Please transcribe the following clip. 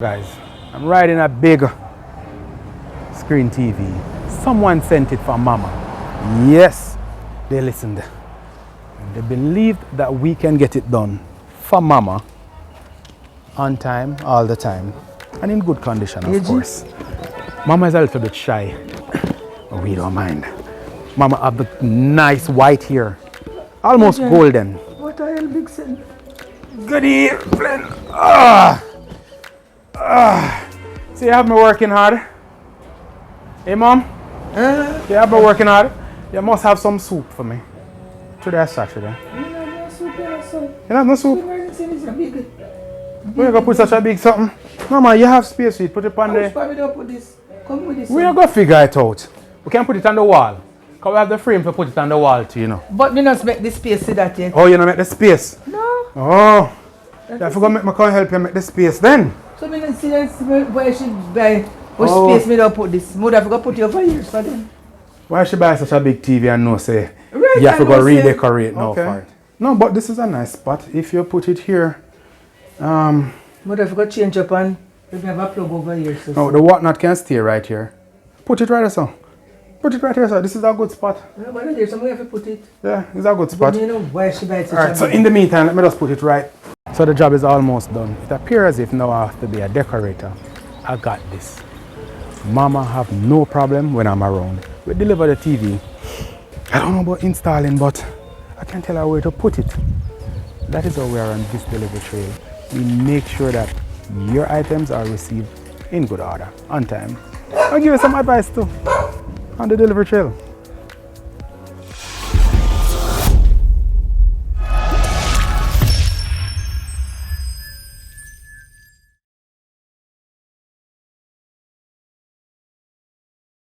Guys, I'm riding a big screen TV. Someone sent it from Mama. Yes, they listened. They believed that we can get it done for Mama on time, all the time, and in good condition, of course. Mama is a little bit shy, but we don't mind. Mama have the nice white hair, almost golden. What are you big son? Good evening. See, you have me working hard. Hey, Mom? You have me working hard? You must have some soup for me. Today is Saturday. You have no soup, you have some. You have no soup? We are going to put such a big something? Mama, you have space for it. Put it on the... Why we don't put this? Come with this. We are going to figure it out. We can put it on the wall. Because we have the frame to put it on the wall too, you know. But we not make the space see that yet. Oh, you don't make the space? No. Oh. You have to go make me come help you make the space then. So we don't see where she buy. What space me don't put this? Would have to put it over here so then. Why should buy such a big TV and no say Right, you have to go redecorate now okay. for it? No, but this is a nice spot. If you put it here, Would have to change up and we have a plug over here. So no, the whatnot can stay right here. Put it right here, so. Put it right here, sir. This is a good spot. Yeah, but there, somewhere have to put it. Yeah, it's a good spot. But you know why she buy such Alright, so in the meantime, let me just put it right. So the job is almost done. It appears as if now I have to be a decorator. I got this. Mama have no problem when I'm around. We deliver the TV. I don't know about installing, but I can tell her where to put it. That is how we are on this delivery trail. We make sure that your items are received in good order, on time. I'll give you some advice too on the delivery trail.